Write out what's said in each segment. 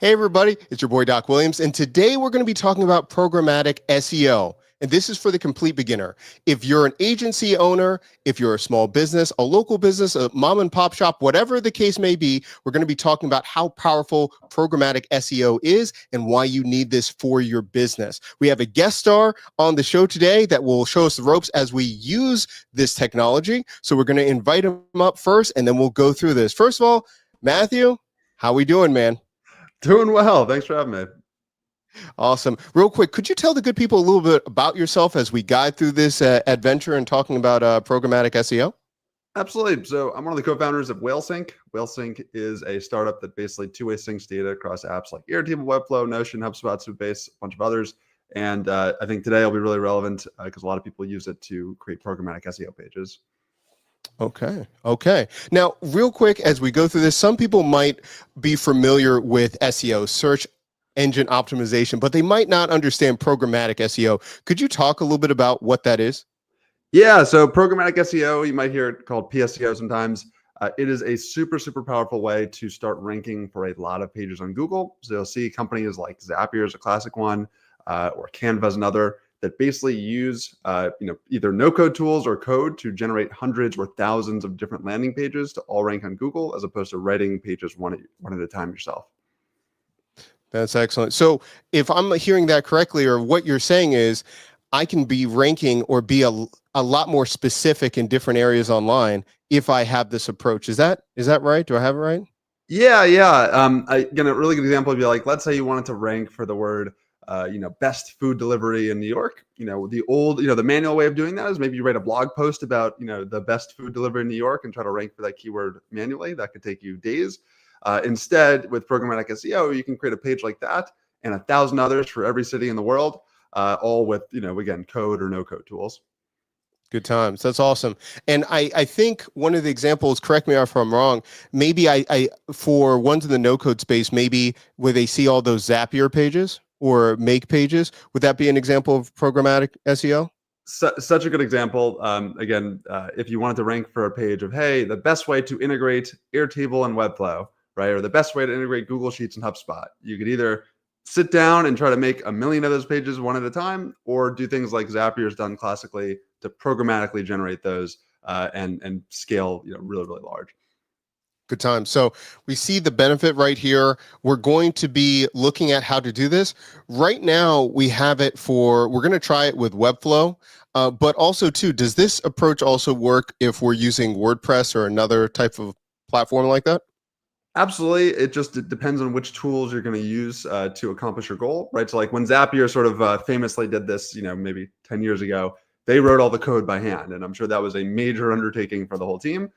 Hey everybody, it's your boy Doc Williams, and today we're going to be talking about programmatic SEO. And this is for the complete beginner. If you're an agency owner, if you're a small business, a local business, a mom and pop shop, whatever the case may be, we're going to be talking about how powerful programmatic SEO is and why you need this for your business. We have a guest star on the show today that will show us the ropes as we use this technology. So we're going to invite him up first, and then we'll go through this. First of all, Matthew, how we doing, man? Doing well. Thanks for having me. Awesome. Real quick, could you tell the good people a little bit about yourself as we guide through this adventure and talking about programmatic SEO? Absolutely. So I'm one of the co-founders of WhaleSync. WhaleSync is a startup that basically two-way syncs data across apps like Airtable, Webflow, Notion, HubSpot, Supabase, a bunch of others. And I think today will be really relevant because a lot of people use it to create programmatic SEO pages. Okay. Now, real quick, as we go through this, some people might be familiar with SEO, search engine optimization, but they might not understand programmatic SEO. Could you talk a little bit about what that is? Yeah, so programmatic SEO, you might hear it called PSEO sometimes. It is a super, super powerful way to start ranking for a lot of pages on Google. So you'll see companies like Zapier is a classic one, or Canva is another, that basically use either no-code tools or code to generate hundreds or thousands of different landing pages to all rank on Google, as opposed to writing pages one at a time yourself. That's excellent. So if I'm hearing that correctly, or what you're saying is I can be ranking or be a lot more specific in different areas online if I have this approach. Is that right? Do I have it right? Yeah. Again, a really good example would be like, let's say you wanted to rank for the word, best food delivery in New York. The manual way of doing that is maybe you write a blog post about, the best food delivery in New York and try to rank for that keyword manually. That could take you days. Instead, with programmatic SEO, you can create a page like that and 1,000 others for every city in the world, all with, again, code or no code tools. Good times. That's awesome. And I think one of the examples, correct me if I'm wrong, maybe I for ones in the no code space, maybe where they see all those Zapier pages or make pages, would that be an example of programmatic SEO? Such a good example. If you wanted to rank for a page of, hey, the best way to integrate Airtable and Webflow, right? Or the best way to integrate Google Sheets and HubSpot. You could either sit down and try to make 1 million of those pages one at a time, or do things like Zapier's done classically to programmatically generate those and scale, really, really large. Good time. So we see the benefit right here. We're going to be looking at how to do this. Right now, we have it we're going to try it with Webflow, but also too, does this approach also work if we're using WordPress or another type of platform like that? Absolutely. It depends on which tools you're going to use to accomplish your goal, right? So like when Zapier sort of famously did this, maybe 10 years ago, they wrote all the code by hand. And I'm sure that was a major undertaking for the whole team.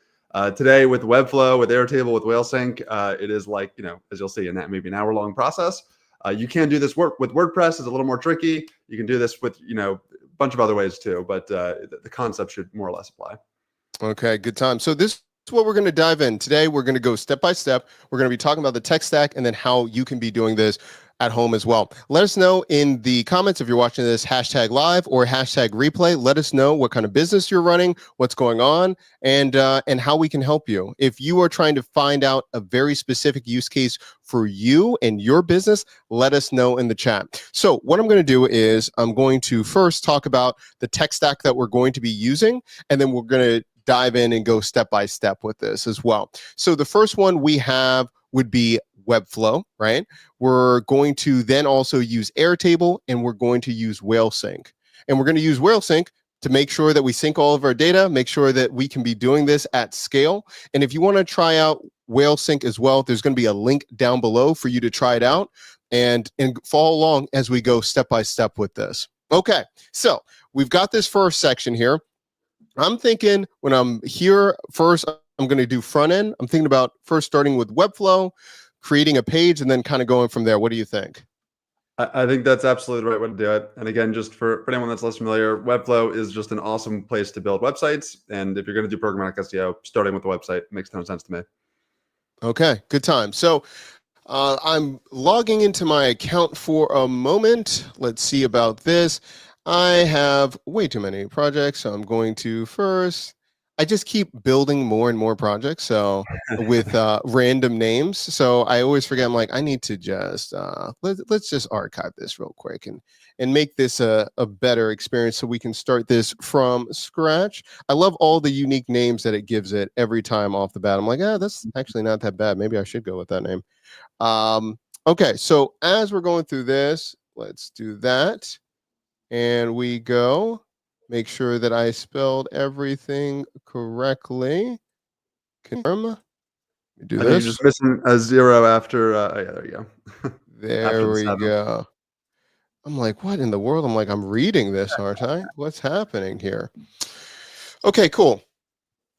Today with Webflow, with Airtable, with WhaleSync, it is like, as you'll see, maybe an hour-long process. You can do this work with WordPress. It's a little more tricky. You can do this with, a bunch of other ways too, but the concept should more or less apply. Okay, good time. So this is what we're going to dive in. Today, we're going to go step by step. We're going to be talking about the tech stack and then how you can be doing this at home as well. Let us know in the comments if you're watching this #live or #replay. Let us know what kind of business you're running, what's going on, and how we can help you. If you are trying to find out a very specific use case for you and your business, let us know in the chat. So what I'm going to do is I'm going to first talk about the tech stack that we're going to be using, and then we're going to dive in and go step by step with this as well. So the first one we have would be Webflow, right? We're going to then also use Airtable, and we're going to use WhaleSync. And we're going to use WhaleSync to make sure that we sync all of our data, make sure that we can be doing this at scale. And if you want to try out WhaleSync as well, there's going to be a link down below for you to try it out and follow along as we go step by step with this. Okay, so we've got this first section here. I'm thinking when I'm here first, I'm going to do front end. I'm thinking about first starting with Webflow, creating a page, and then kind of going from there. What do you think? I think that's absolutely the right way to do it. And again, just for anyone that's less familiar, Webflow is just an awesome place to build websites. And if you're going to do programmatic SEO, starting with the website makes a ton of sense to me. Okay, good time. So I'm logging into my account for a moment. Let's see about this. I have way too many projects, so I'm going to first. I just keep building more and more projects. So with random names. So I always forget. I'm like, I need to just let's just archive this real quick and make this a better experience so we can start this from scratch. I love all the unique names that it gives it every time off the bat. I'm like, that's actually not that bad. Maybe I should go with that name. Okay, so as we're going through this, let's do that. And we go. Make sure that I spelled everything correctly. Confirm. Let me do I think you're this. just missing a zero after. Yeah, there you go. After There the we 7. go. I'm like, what in the world? I'm like, I'm reading this, aren't I? What's happening here? Okay, cool.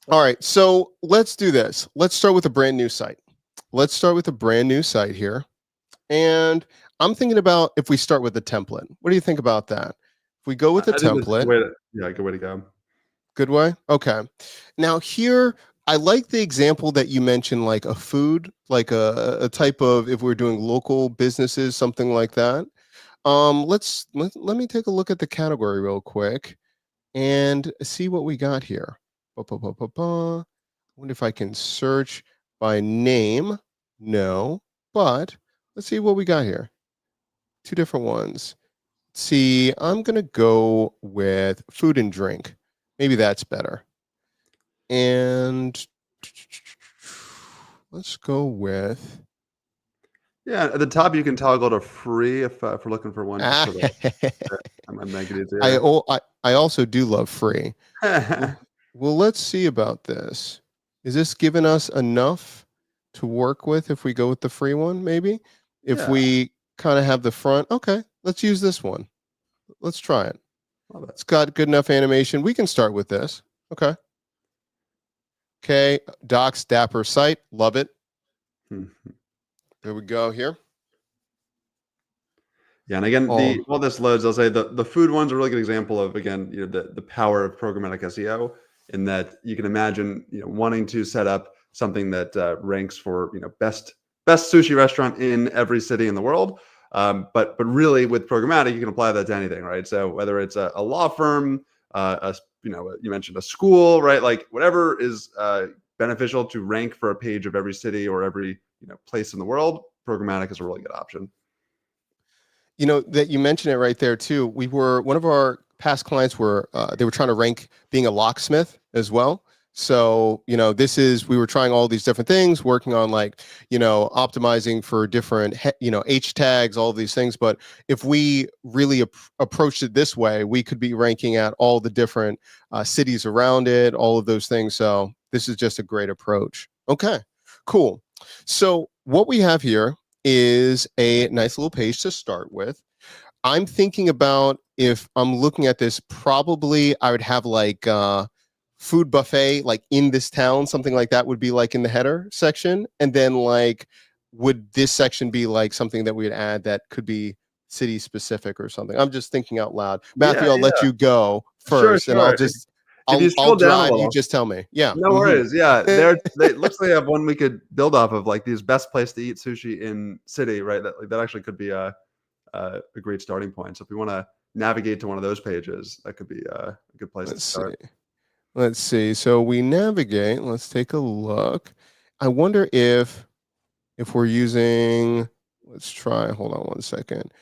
All right, so let's do this. Let's start with a brand new site. Let's start with a brand new site here. And I'm thinking about if we start with a template. What do you think about that? If we go with a I think that's a good template, way to, yeah, good way to go. good way? Okay. Now here, I like the example that you mentioned, like a food, like a type of, if we're doing local businesses, something like that. Let me take a look at the category real quick and see what we got here. I wonder if I can search by name. No, but let's see what we got here. Two different ones. See, I'm gonna go with food and drink. Maybe that's better. And let's go with Yeah, at the top you can toggle to free if we're looking for one just ah, for the I'm making it I, easier. oh, I I also do love free. Well, let's see about this. Is this giving us enough to work with if we go with the free one, maybe? If Yeah, we kind of have the front, okay, let's use this one. Let's try it. love it. It's got good enough animation. We can start with this. Okay. Okay. Docs Dapper site. Love it. Hmm. There we go here. Yeah, and again, the All while this loads, I'll say the food one's a really good example of, again, the power of programmatic SEO, in that you can imagine, wanting to set up something that ranks for, best sushi restaurant in every city in the world. But really with programmatic, you can apply that to anything, right? So whether it's a law firm, you mentioned a school, right? Like whatever is beneficial to rank for a page of every city or every place in the world, programmatic is a really good option. that you mentioned it right there too. We were one of our past clients were they were trying to rank being a locksmith as well. So this is we were trying all these different things, working on like optimizing for different H tags, all of these things. But if we really approached it this way, we could be ranking at all the different cities around it, all of those things. So this is just a great approach. Okay, cool. So what we have here is a nice little page to start with. I'm thinking about if I'm looking at this, probably I would have like food buffet like in this town, something like that would be like in the header section. And then like would this section be like something that we'd add that could be city specific or something? I'm just thinking out loud. Yeah, Matthew, I'll let yeah. you go Sure, first and sure. If you I'll scroll down a drive, you little, just tell me. Yeah. no worries. Yeah, they looks like they have one we could build off of, like these best place to eat sushi in city, right? That actually could be a great starting point. So if we want to navigate to one of those pages, that could be a good place to Let's see. start. Let's see. So we navigate. Let's take a look. I wonder if we're using, let's try, hold on one second.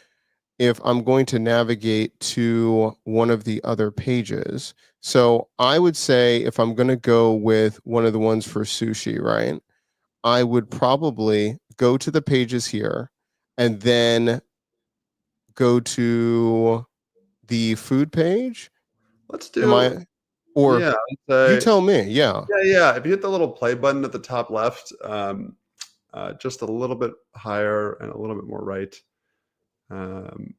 If I'm going to navigate to one of the other pages. So I would say if I'm going to go with one of the ones for sushi, right? I would probably go to the pages here and then go to the food page. Let's Am do, I, or yeah, you let's say, tell me. Yeah. yeah, yeah. If you hit the little play button at the top left, just a little bit higher and a little bit more right. Um,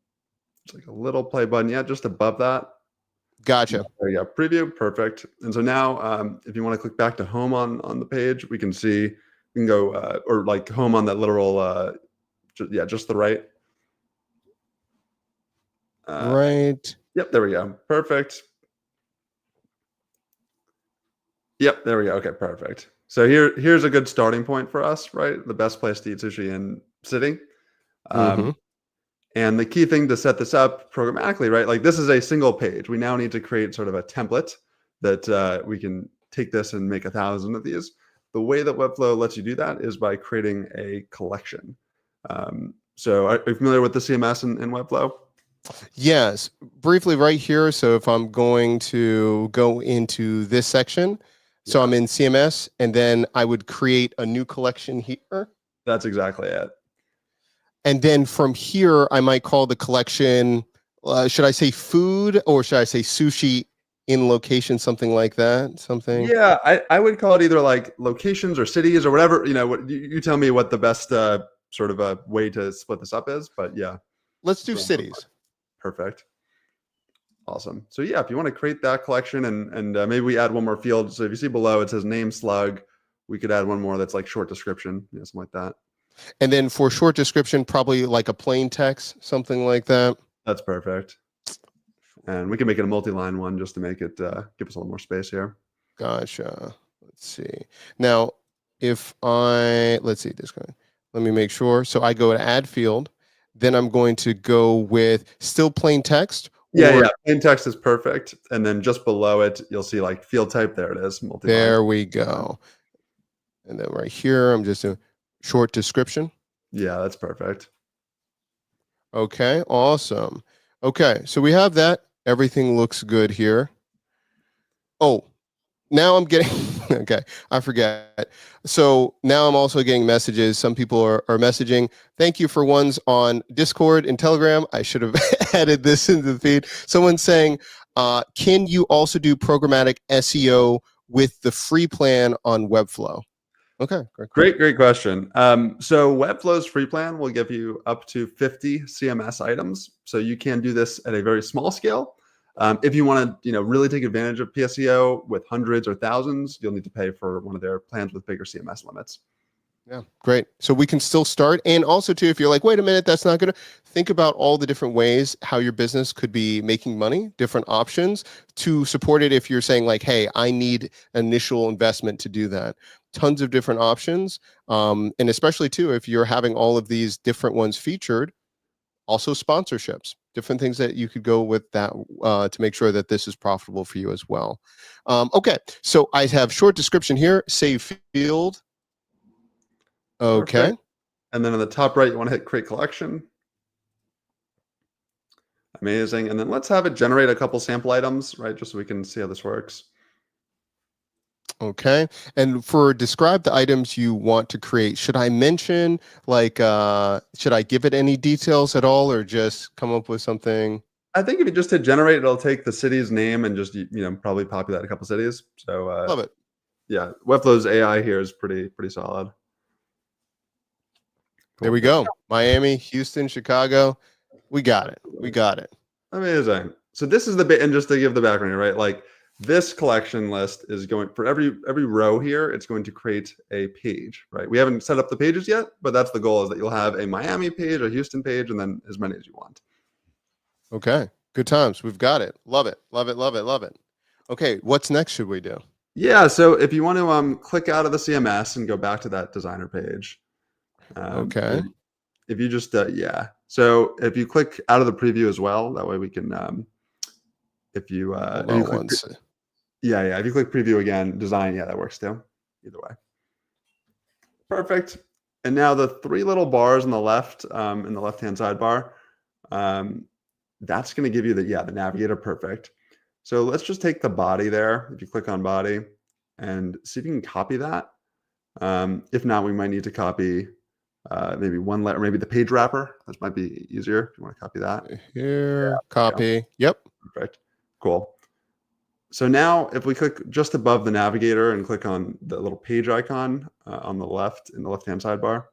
it's like a little play button. Yeah, just above that. Gotcha. There you go. Preview, perfect. And so now, if you want to click back to home on the page, we can see, we can go or like home on that literal, just the right. Right. Yep, there we go. Perfect. Yep, there we go. Okay, perfect. So here's a good starting point for us, right? The best place to eat sushi in city. Mm-hmm. Um, and the key thing to set this up programmatically, right? Like this is a single page. We now need to create sort of a template that we can take this and make 1,000 of these. The way that Webflow lets you do that is by creating a collection. So are you familiar with the CMS in Webflow? Yes, briefly right here. So if I'm going to go into this section, so Yeah. I'm in CMS, and then I would create a new collection here. That's exactly it. And then from here, I might call the collection, should I say food or should I say sushi in location, something like that? Something. Yeah, I would call it either like locations or cities or whatever. What you tell me what the best sort of a way to split this up is. But yeah, Let's do cities. Perfect. Awesome. So yeah, if you want to create that collection and maybe we add one more field. So if you see below, it says name slug. We could add one more that's like short description, something like that. And then for short description, probably like a plain text, something like that. That's perfect. And we can make it a multi-line one just to make it give us a little more space here. Gotcha. Let's see. Now, let's see this guy. Let me make sure. So I go to add field. Then I'm going to go with still plain text. Yeah. Plain text is perfect. And then just below it, you'll see like field type. There it is. Multi-line. There we go. And then right here, I'm just doing short description. Yeah, that's perfect. Okay, awesome. Okay, so we have that. Everything looks good here. Oh, now I'm getting, okay, I forget. So now I'm also getting messages. Some people are messaging. Thank you for ones on Discord and Telegram. I should have added this into the feed. Someone's saying, can you also do programmatic SEO with the free plan on Webflow? Okay, great question. So Webflow's free plan will give you up to 50 CMS items. So you can do this at a very small scale. If you want to, really take advantage of PSEO with hundreds or thousands, you'll need to pay for one of their plans with bigger CMS limits. Yeah, great. So we can still start. And also too, if you're like, wait a minute, that's not going to, think about all the different ways how your business could be making money, different options to support it. If you're saying like, hey, I need initial investment to do that. Tons of different options. And especially too, if you're having all of these different ones featured, also sponsorships, different things that you could go with that to make sure that this is profitable for you as well. Okay, so I have short description here, save field. Okay. Perfect. And then on the top right, you want to hit create collection. Amazing. And then let's have it generate a couple sample items, right? Just so we can see how this works. Okay. And for describe the items you want to create, should I mention like, should I give it any details at all or just come up with something? I think if you just hit generate, it'll take the city's name and just, probably populate a couple cities. So love it. Yeah. Webflow's AI here is pretty solid. Cool. There we go. Miami, Houston, Chicago. We got it. We got it. Amazing. So this is the bit, and just to give the background, right? Like this collection list is going for every row here. It's going to create a page, right? We haven't set up the pages yet, but that's the goal, is that you'll have a Miami page, a Houston page, and then as many as you want. Okay. Good times. We've got it. Love it. Love it. Love it. Love it. Okay. What's next should we do? Yeah. So if you want to click out of the CMS and go back to that designer page. Okay. If you just, yeah. So if you click out of the preview as well, that way we can, if you click preview again, design, yeah, that works too. Either way. Perfect. And now the three little bars on the left, in the left-hand sidebar, that's going to give you the navigator. Perfect. So let's just take the body there. If you click on body and see if you can copy that. If not, we might need to copy maybe one letter, maybe the page wrapper. This might be easier if you want to copy that. Here, copy. Yep. Perfect. Cool. So now if we click just above the navigator and click on the little page icon on the left in the left-hand sidebar.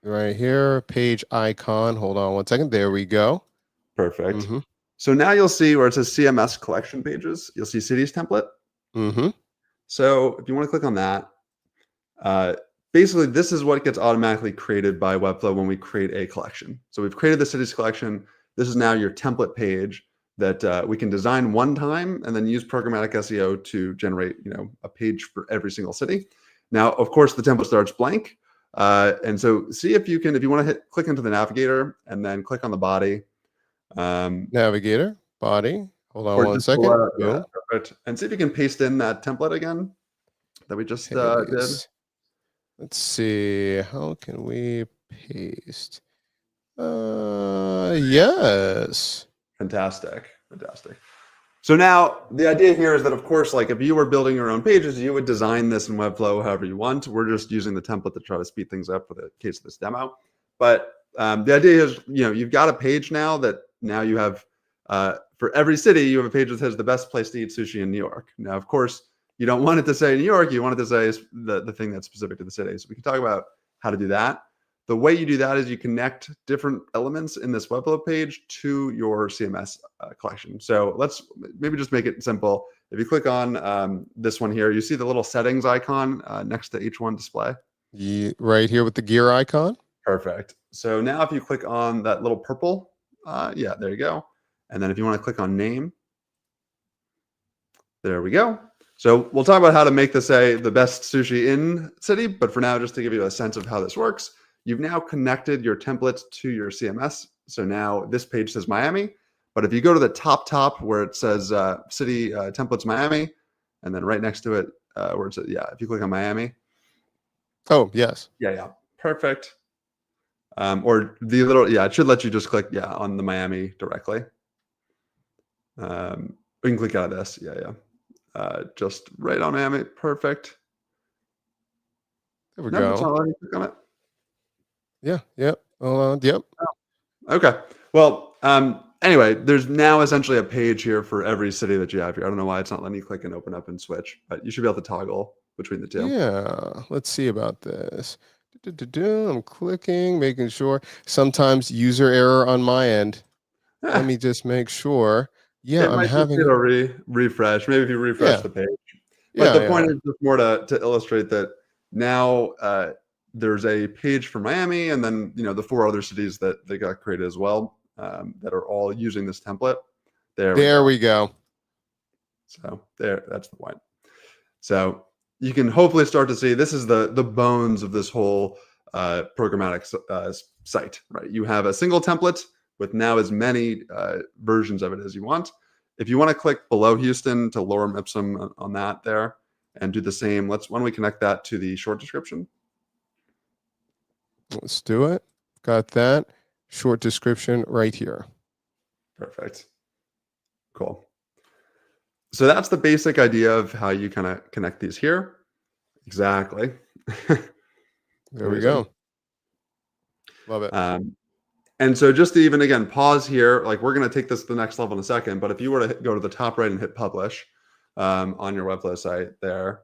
Right here, page icon. Hold on one second. There we go. Perfect. Mm-hmm. So now you'll see where it says CMS collection pages, you'll see cities template. Mm-hmm. So if you want to click on that, basically this is what gets automatically created by Webflow when we create a collection. So we've created the cities collection. This is now your template page that we can design one time and then use programmatic SEO to generate, a page for every single city. Now, of course, the template starts blank. And so see if you want to click into the navigator and then click on the body. Navigator, body. Hold on one second. Perfect. And see if you can paste in that template again. that we just did? Let's see. How can we paste? Yes. Fantastic. So now the idea here is that, of course, like if you were building your own pages, you would design this in Webflow however you want. We're just using the template to try to speed things up for the case of this demo. But the idea is, you've got a page now that now you have, for every city, you have a page that says the best place to eat sushi in New York. Now, of course, you don't want it to say New York. You want it to say the thing that's specific to the city. So we can talk about how to do that. The way you do that is you connect different elements in this Webflow page to your CMS collection. So let's maybe just make it simple. If you click on this one here, you see the little settings icon next to H1 display. Right here with the gear icon. Perfect. So now if you click on that little purple, yeah, there you go. And then if you want to click on name, there we go. So we'll talk about how to make this the best sushi in city. But for now, just to give you a sense of how this works, you've now connected your templates to your CMS. So now this page says Miami, but if you go to the top where it says city templates Miami, and then right next to it where it says, if you click on Miami. Oh, yes. Yeah. Perfect. Or the little, it should let you just click, on the Miami directly. We can click out of this. Just right on Miami. Perfect. There we go. It's not letting me click on it. Yeah. Yep. Hold on. Yep. Oh. Okay. Well, anyway, there's now essentially a page here for every city that you have here. I don't know why it's not letting you click and open up and switch, but you should be able to toggle between the two. Yeah. Let's see about this. I'm clicking, making sure. Sometimes user error on my end. Let me just make sure. Yeah, I'm having a refresh. Maybe if you refresh the page. But the point is just more to illustrate that now there's a page for Miami, and then the 4 other cities that they got created as well that are all using this template. There we go. So that's the point. So you can hopefully start to see this is the bones of this whole programmatic site, right? You have a single template with now as many versions of it as you want. If you want to click below Houston to lorem ipsum on that there and do the same, why don't we connect that to the short description? Let's do it. Got that short description right here. Perfect. Cool. So that's the basic idea of how you kind of connect these here. Exactly. There we go. Love it. And so just to even, again, pause here, like we're going to take this to the next level in a second, but if you were to go to the top right and hit publish on your Webflow site there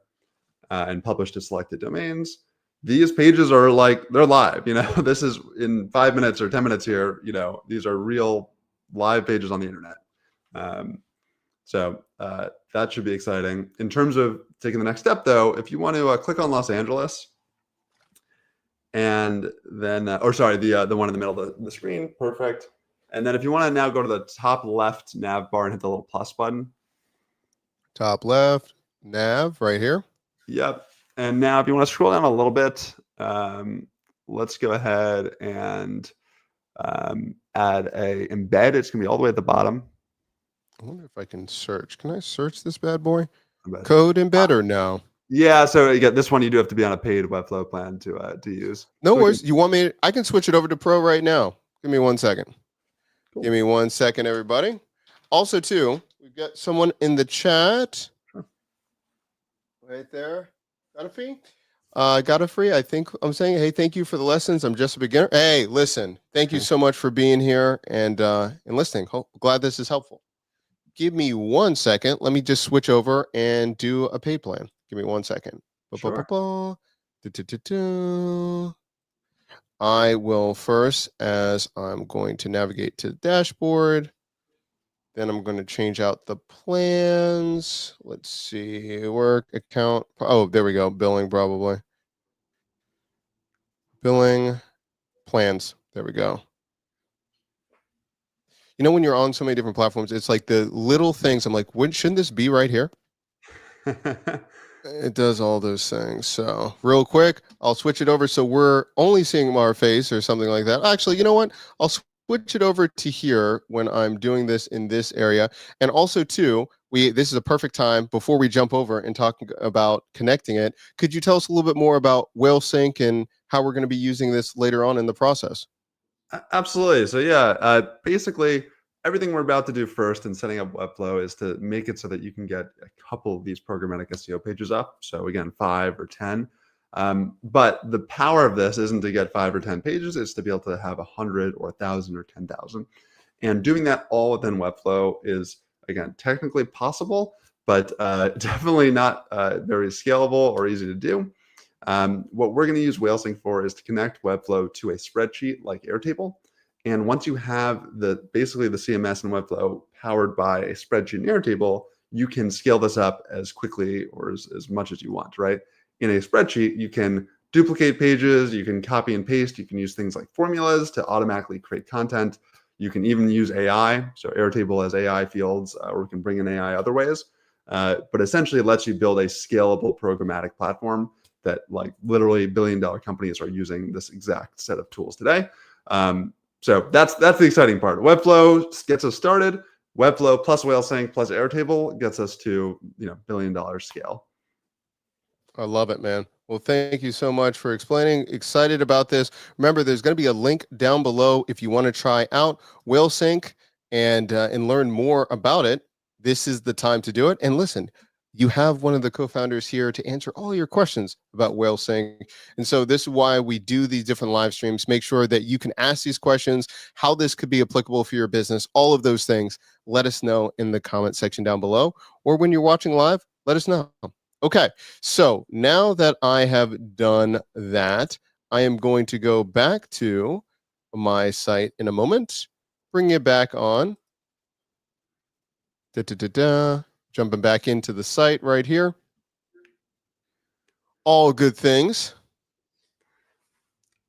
and publish to selected domains, these pages are they're live, this is in 5 minutes or 10 minutes here, these are real live pages on the internet. So that should be exciting. In terms of taking the next step though, if you want to click on Los Angeles, and then, the one in the middle of the screen, perfect. And then if you want to now go to the top left nav bar and hit the little plus button. Top left, nav, right here. Yep. And now if you want to scroll down a little bit, let's go ahead and add a embed. It's going to be all the way at the bottom. I wonder if I can search. Can I search this bad boy? Code embed or no? Yeah, so again, this one you do have to be on a paid Webflow plan to use. No worries. You want me? I can switch it over to Pro right now. Give me 1 second. Cool. Give me 1 second, everybody. Also, too, we've got someone in the chat. Sure. Right there. Got a free. I think I'm saying, hey, thank you for the lessons. I'm just a beginner. Hey, listen, thank you so much for being here and listening. Glad this is helpful. Give me 1 second. Let me just switch over and do a paid plan. Give me 1 second. Sure. I will first, as I'm going to navigate to the dashboard, then I'm going to change out the plans. Let's see, work account. Oh, there we go. Billing, probably. Billing, plans. There we go. When you're on so many different platforms, it's like the little things. I'm like, shouldn't this be right here? It does all those things. So real quick, I'll switch it over so we're only seeing our face or something like that. Actually, you know what? I'll switch it over to here when I'm doing this in this area. And also, too, this is a perfect time before we jump over and talk about connecting it. Could you tell us a little bit more about Whale Sync and how we're going to be using this later on in the process? Absolutely. So yeah, basically everything we're about to do first in setting up Webflow is to make it so that you can get a couple of these programmatic SEO pages up. So again, 5 or 10. But the power of this isn't to get 5 or 10 pages; it's to be able to have 100 or 1,000 or 10,000. And doing that all within Webflow is, again, technically possible, but definitely not very scalable or easy to do. What we're going to use WhaleSync for is to connect Webflow to a spreadsheet like Airtable. And once you have basically the CMS and Webflow powered by a spreadsheet and Airtable, you can scale this up as quickly or as much as you want, right? In a spreadsheet, you can duplicate pages, you can copy and paste, you can use things like formulas to automatically create content. You can even use AI. So Airtable has AI fields, or we can bring in AI other ways. But essentially, it lets you build a scalable programmatic platform that, like, literally billion-dollar companies are using this exact set of tools today. So that's the exciting part. Webflow gets us started. Webflow plus WhaleSync plus Airtable gets us to billion-dollar scale. I love it, man. Well, thank you so much for explaining. Excited about this. Remember, there's going to be a link down below if you want to try out WhaleSync and learn more about it. This is the time to do it. And listen, you have one of the co-founders here to answer all your questions about WhaleSync. And so this is why we do these different live streams. Make sure that you can ask these questions, how this could be applicable for your business, all of those things. Let us know in the comment section down below, or when you're watching live, let us know. Okay, so now that I have done that, I am going to go back to my site in a moment, bring it back on. Jumping back into the site right here. All good things.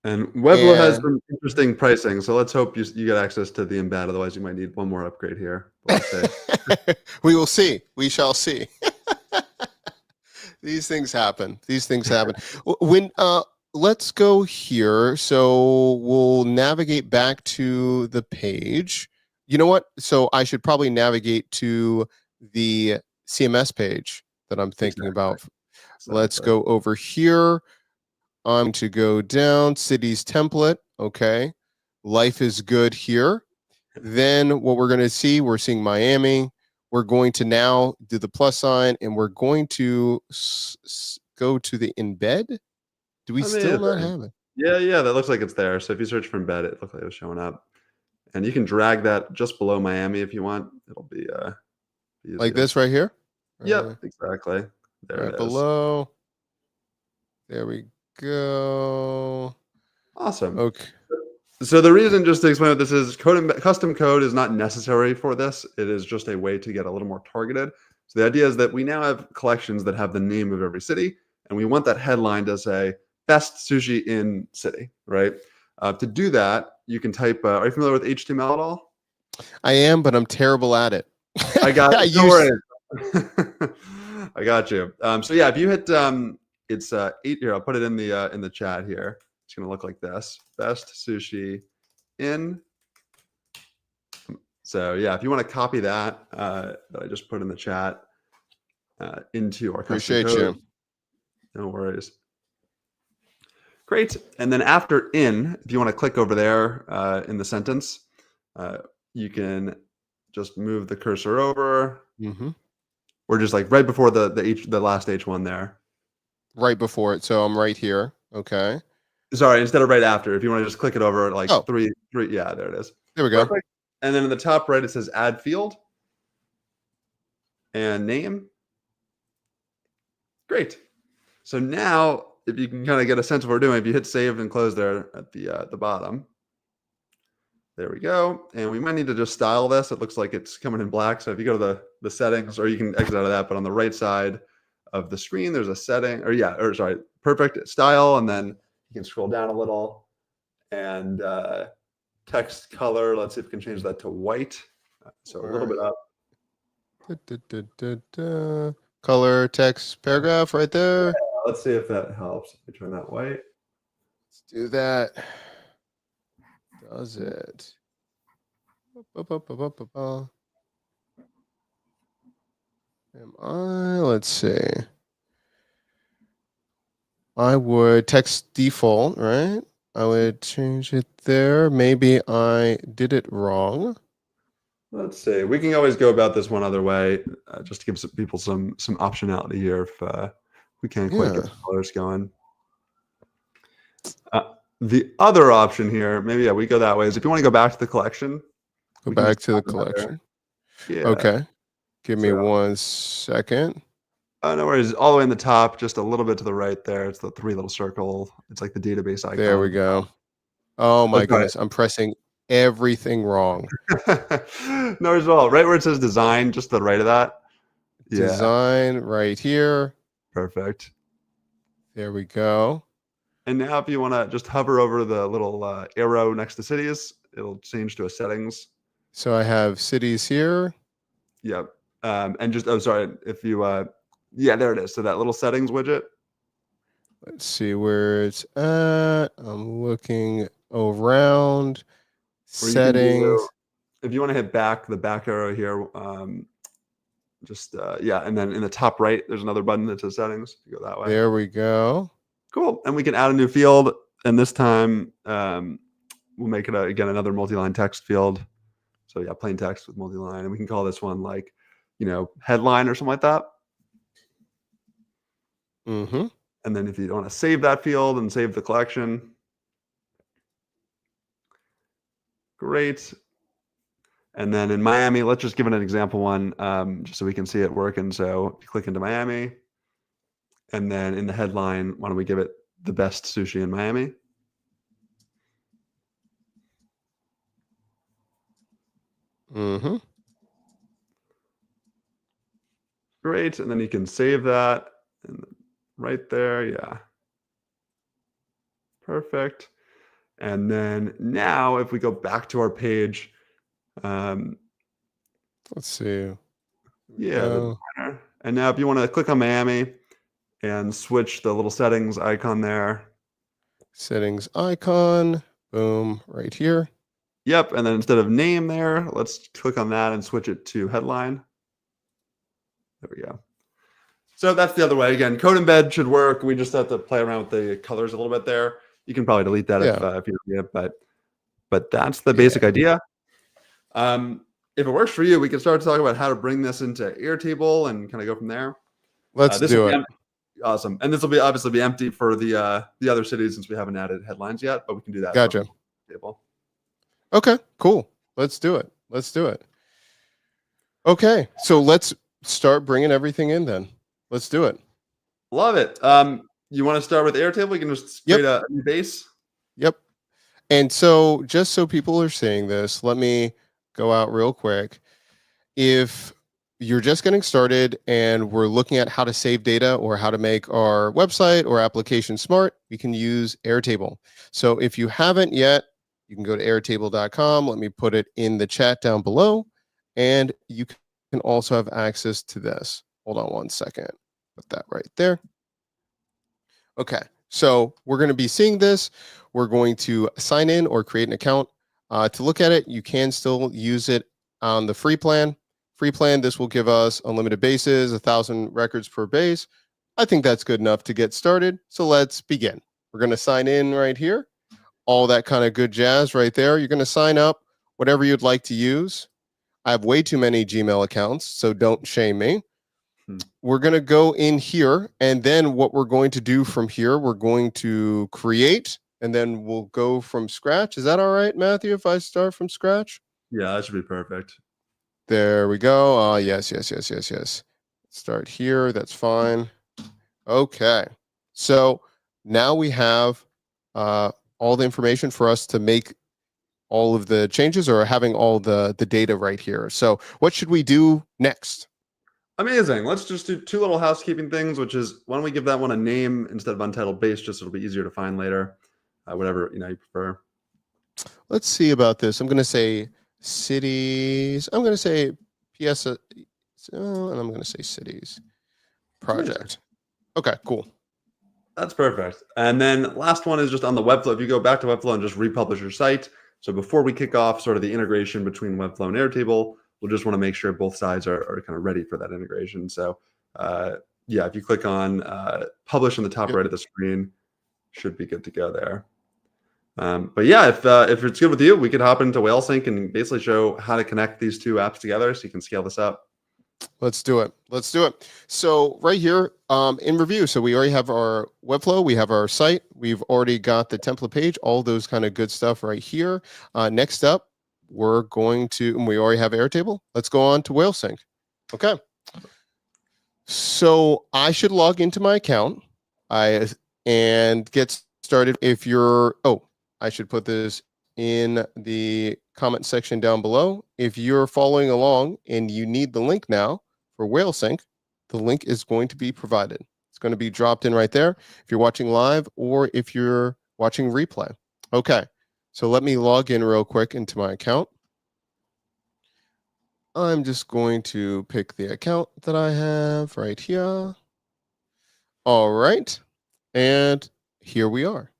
And Webflow has some interesting pricing, so let's hope you get access to the embed. Otherwise, you might need one more upgrade here. We will see. We shall see. These things happen. These things happen. When let's go here. So we'll navigate back to the page. You know what? So I should probably navigate to the CMS page that I'm thinking about. Let's go over here. I'm to go down cities template. Okay. Life is good here. Then what we're going to see, we're seeing Miami. We're going to now do the plus sign, and we're going to go to the embed. Do we still not have it? Yeah, that looks like it's there. So if you search for embed, it looks like it was showing up. And you can drag that just below Miami if you want. It'll be like this right here? Yep, exactly. There right it is. Below. There we go. Awesome. Okay. So the reason, just to explain what this is, custom code is not necessary for this. It is just a way to get a little more targeted. So the idea is that we now have collections that have the name of every city, and we want that headline to say best sushi in city, right? To do that, you can type, are you familiar with HTML at all? I am, but I'm terrible at it. I got you. Don't worry. I got you. So yeah, if you hit, it's 8 here. I'll put it in the chat here. It's going to look like this. Best sushi in. So yeah, if you want to copy that that I just put in the chat into our custom code. Appreciate you. No worries. Great. And then after in, if you want to click over there in the sentence, you can just move the cursor over. Mm-hmm. Or just like right before the last H1 there. Right before it. So I'm right here. Okay. Sorry, instead of right after. If you want to just click it over like three. Yeah, there it is. There we go. Perfect. And then in the top right, it says add field and name. Great. So now, if you can kind of get a sense of what we're doing, if you hit save and close there at the bottom, there we go. And we might need to just style this. It looks like it's coming in black. So if you go to the settings, or you can exit out of that, but on the right side of the screen, there's a setting, perfect style. And then you can scroll down a little and text color. Let's see if we can change that to white. So a little bit up. Color, text, paragraph right there. Yeah, let's see if that helps. Let me turn that white. Let's do that. Does it? Let's see. I would text default, right? I would change it there. Maybe I did it wrong. Let's see. We can always go about this one other way, just to give some people some optionality here if we can't quite get Yeah. the colors going. The other option here, maybe we go that way, is if you want to go back to the collection, Go we can just back to the add that there. collection. Yeah. Okay. Give me So, 1 second. no worries. All the way in the top, just a little bit to the right there. It's the 3 little circle. It's like the database icon. There we go. Oh my That's right. goodness. I'm pressing everything wrong. No worries at all. Right where it says design, just to the right of that. Yeah. Design right here. Perfect. There we go. And now if you want to just hover over the little arrow next to cities, it'll change to a settings. So I have cities here. Yep. And just, oh, sorry. If you, yeah, there it is. So that little settings widget. Let's see where it's at. I'm looking around. Or you can Settings. do, if you want to hit back, the back arrow here, yeah. And then in the top right, there's another button that says settings. You go that way. There we go. Cool. And we can add a new field. And this time we'll make it, again, another multi-line text field. So yeah, plain text with multi-line. And we can call this one like, headline or something like that. Mm-hmm. And then if you want to save that field and save the collection, great. And then in Miami, let's just give it an example one, just so we can see it working. So if you click into Miami, and then in the headline, why don't we give it the best sushi in Miami? Mm-hmm. Great. And then you can save that and right there. Yeah. Perfect. And then now if we go back to our page, Let's see. yeah. And now if you want to click on Miami and switch the little settings icon there. Settings icon. Boom. Right here. Yep. And then instead of name there, let's click on that and switch it to headline. There we go. So that's the other way. Again, code embed should work. We just have to play around with the colors a little bit there. You can probably delete that if you don't need it, but that's the basic idea. If it works for you, we can start to talk about how to bring this into Airtable and kind of go from there. Let's do it. Awesome. And this will obviously be empty for the other cities since we haven't added headlines yet, but we can do that. Gotcha. Table. Okay, cool. Let's do it. Okay, so let's start bringing everything in then. Let's do it. Love it. You want to start with Airtable? You can just create a new base. Yep. And so just so people are seeing this, let me go out real quick. If you're just getting started and we're looking at how to save data or how to make our website or application smart, we can use Airtable. So if you haven't yet, you can go to airtable.com. Let me put it in the chat down below. And you can also have access to this. Hold on 1 second. Put that right there. Okay, so we're going to be seeing this. We're going to sign in or create an account. To look at it, you can still use it on the free plan. This will give us unlimited bases, 1,000 records per base. I think that's good enough to get started. So let's begin. We're going to sign in right here. All that kind of good jazz right there. You're going to sign up, whatever you'd like to use. I have way too many Gmail accounts, so don't shame me. We're going to go in here, and then what we're going to do from here, we're going to create, and then we'll go from scratch. Is that all right, Matthew, if I start from scratch? Yeah, that should be perfect. There we go. Yes. Start here. That's fine. Okay. So now we have all the information for us to make all of the changes or having all the data right here. So what should we do next? Amazing. Let's just do 2 little housekeeping things, which is, why don't we give that one a name instead of untitled base, just so it'll be easier to find later, whatever you prefer. Let's see about this. I'm going to say cities. I'm going to say PS, and I'm going to say cities project. Okay, cool. That's perfect. And then last one is just on the Webflow. If you go back to Webflow and just republish your site. So before we kick off sort of the integration between Webflow and Airtable, we'll just want to make sure both sides are kind of ready for that integration. So yeah, if you click on publish on the top right of the screen, should be good to go there. But yeah, if it's good with you, we could hop into WhaleSync and basically show how to connect these two apps together so you can scale this up. Let's do it. Let's do it. So right here in review, so we already have our Webflow, we have our site, we've already got the template page, all those kind of good stuff right here. Next up, we're going to, and we already have Airtable. Let's go on to WhaleSync. Okay. So I should log into my account and get started. If you're, I should put this in the comment section down below. If you're following along and you need the link now for WhaleSync, the link is going to be provided. It's going to be dropped in right there if you're watching live or if you're watching replay. Okay, so let me log in real quick into my account. I'm just going to pick the account that I have right here. All right, and here we are.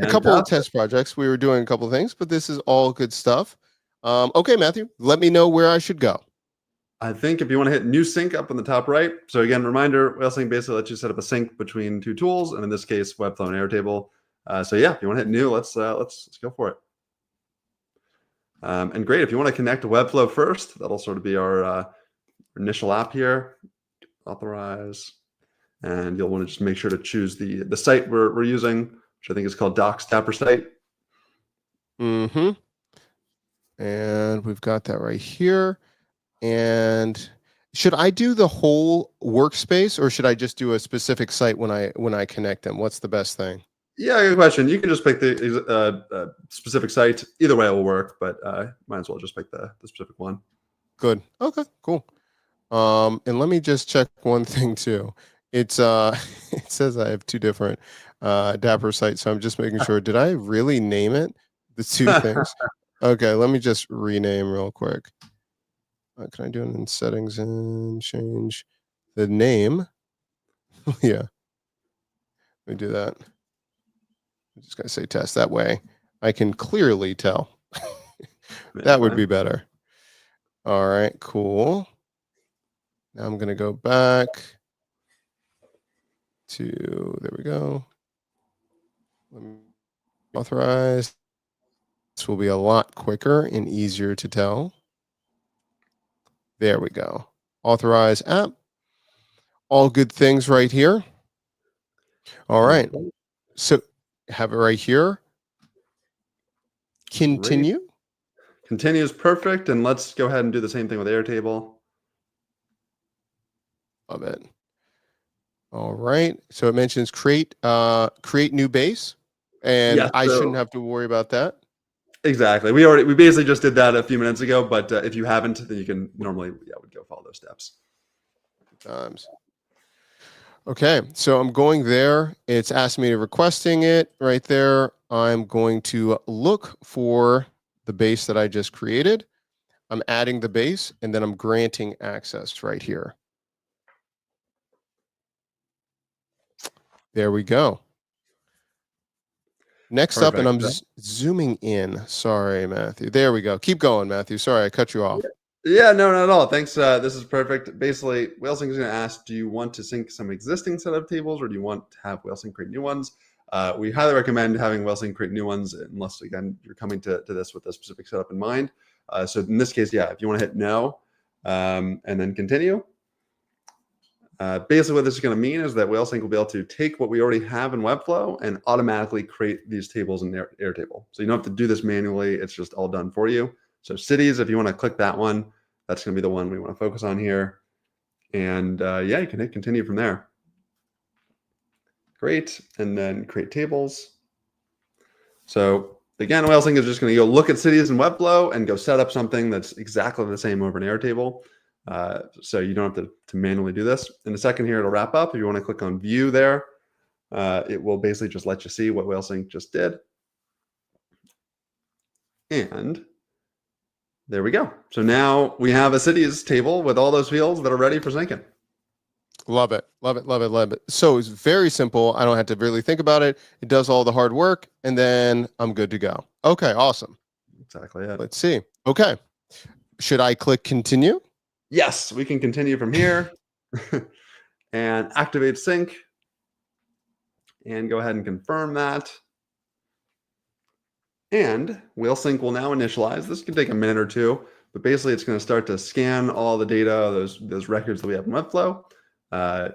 A couple of test projects. We were doing a couple of things, but this is all good stuff. Okay, Matthew, let me know where I should go. I think if you want to hit new sync up on the top right. So again, reminder, WhaleSync basically lets you set up a sync between two tools, and in this case, Webflow and Airtable. So yeah, if you want to hit new, let's go for it. And great, if you want to connect to Webflow first, that'll sort of be our initial app here. Authorize, and you'll want to just make sure to choose the site we're using, which I think is called Docs Dapper Site. And we've got that right here. And should I do the whole workspace, or should I just do a specific site when I connect them? What's the best thing? Yeah, good question. You can just pick the specific site. Either way, it will work, but might as well just pick the specific one. Good. Okay, cool. And let me just check one thing too. It's it says I have two different Dapper sites, so I'm just making sure. Did I really name it the two things? Okay, let me just rename real quick. Can I do it in settings and change the name? Yeah, let me do that. I'm just gonna say test. That way I can clearly tell. That would be better. All right, cool. Now I'm gonna go back to, there we go. Let me authorize. This will be a lot quicker and easier to tell. There we go. Authorize app. All good things right here. All right. So have it right here. Continue. Great. Continue is perfect. And let's go ahead and do the same thing with Airtable. Love it. All right. So it mentions create new base. And yeah, I shouldn't have to worry about that. Exactly. We basically just did that a few minutes ago, but if you haven't, then you can normally, would go follow those steps. Times. Okay, so I'm going there. It's asking me to requesting it right there. I'm going to look for the base that I just created. I'm adding the base, and then I'm granting access right here. There we go. Next Perfect. Up, and I'm zooming in. Sorry, Matthew. There we go. Keep going, Matthew. Sorry, I cut you off. Yeah, no, not at all. Thanks. This is perfect. Basically, WhaleSync is going to ask, do you want to sync some existing set of tables, or do you want to have WhaleSync create new ones? We highly recommend having WhaleSync create new ones, unless, again, you're coming to this with a specific setup in mind. So in this case, yeah, if you want to hit no and then continue, basically what this is going to mean is that WhaleSync will be able to take what we already have in Webflow and automatically create these tables in Airtable. So you don't have to do this manually. It's just all done for you. So cities, if you want to click that one, that's going to be the one we want to focus on here. And yeah, you can hit continue from there. Great. And then create tables. So again, WhaleSync is just going to go look at cities in Webflow and go set up something that's exactly the same over in Airtable. So you don't have to manually do this. In a second here, it'll wrap up. If you want to click on view there, it will basically just let you see what WhaleSync just did. And there we go. So now we have a cities table with all those fields that are ready for syncing. Love it. Love it. Love it. Love it. So it's very simple. I don't have to really think about it. It does all the hard work, and then I'm good to go. Okay, awesome. Exactly it. Let's see. Okay. should I click continue? Yes, we can continue from here and activate sync and go ahead and confirm that. And Whale Sync will now initialize. This can take a minute or two, but basically it's going to start to scan all the data, those records that we have in Webflow,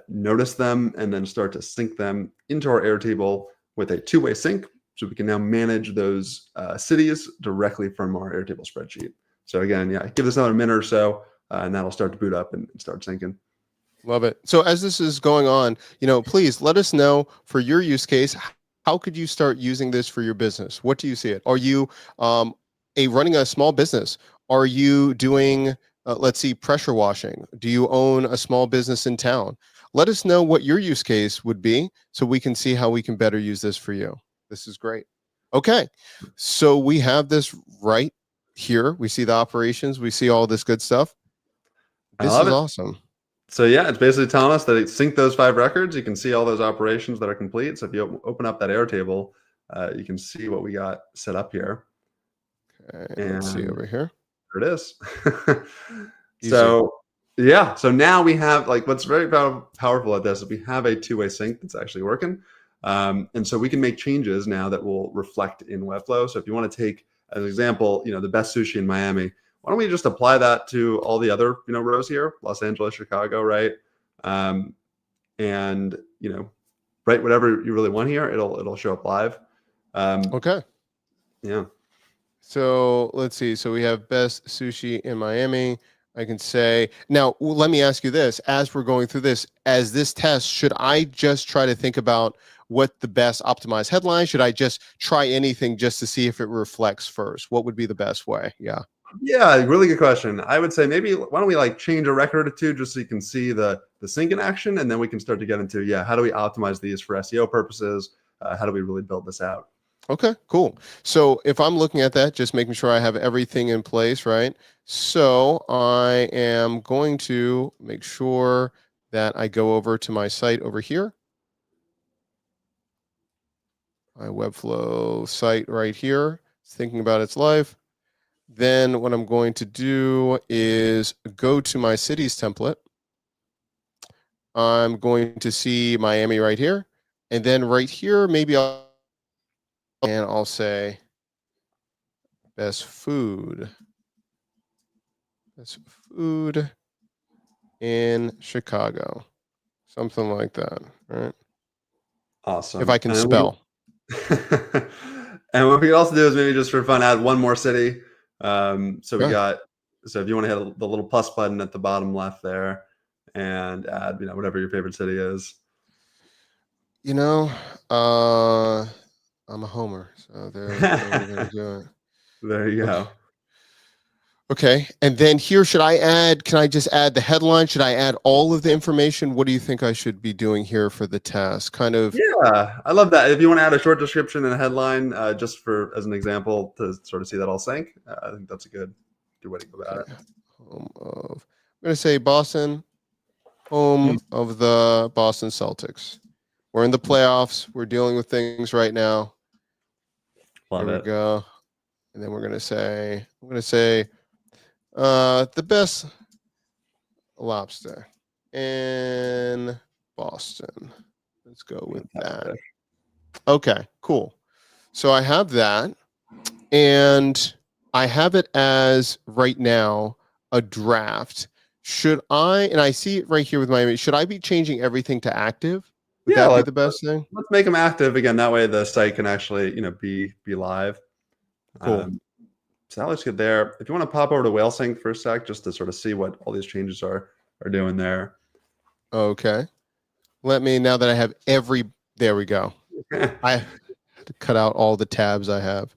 notice them, and then start to sync them into our Airtable with a two-way sync. So we can now manage those cities directly from our Airtable spreadsheet. So again, yeah, give this another minute or so, and that'll start to boot up and start syncing. Love it. So as this is going on, please let us know for your use case. How could you start using this for your business? What do you see it? Are you running a small business? Are you doing, let's see, pressure washing? Do you own a small business in town? Let us know what your use case would be so we can see how we can better use this for you. This is great. Okay, so we have this right here. We see the operations. We see all this good stuff. This is awesome. So yeah, it's basically telling us that it synced those 5 records. You can see all those operations that are complete. So if you open up that Airtable, you can see what we got set up here. Okay, and let's see over here. There it is. So yeah, so now we have, like, what's very powerful at this is we have a two-way sync that's actually working. And so we can make changes now that will reflect in Webflow. So if you want to take, as an example, the best sushi in Miami, why don't we just apply that to all the other, rows here, Los Angeles, Chicago, right? And, write whatever you really want here. It'll show up live. Okay. Yeah. So let's see. So we have best sushi in Miami. I can say, now, let me ask you this. As we're going through this, as this test, should I just try to think about what the best optimized headline? Should I just try anything just to see if it reflects first? What would be the best way? Yeah. Yeah, really good question. I would say maybe why don't we change a record or two just so you can see the sync in action, and then we can start to get into, how do we optimize these for SEO purposes? How do we really build this out? Okay, cool. So if I'm looking at that, just making sure I have everything in place, right? So I am going to make sure that I go over to my site over here. My Webflow site right here. It's thinking about its life. Then what I'm going to do is go to my cities template. I'm going to see Miami right here. And then right here, maybe I'll say best food in Chicago, something like that, right? Awesome. If I can spell. And what we can also do is maybe just for fun add one more city. So we got, so if you want to hit the little plus button at the bottom left there and add, whatever your favorite city is. I'm a homer, so there we're gonna do it. There you go. Okay, and then here, can I just add the headline? Should I add all of the information? What do you think I should be doing here for the task? Yeah, I love that. If you want to add a short description and a headline, just as an example to sort of see that all sync, I think that's a good way to go about it. I'm gonna say Boston, home of the Boston Celtics. We're in the playoffs. We're dealing with things right now. Love it. There we go. And then I'm gonna say the best lobster in Boston. Let's go with that. Okay, cool. So I have that, and I have it as right now a draft. And I see it right here with Miami. Should I be changing everything to active? Would that be the best thing? Let's make them active again. That way the site can actually, be live. Cool. So that looks good there. If you want to pop over to Whale Sync for a sec, just to sort of see what all these changes are doing there. Okay. Now that I have there we go. I have to cut out all the tabs I have.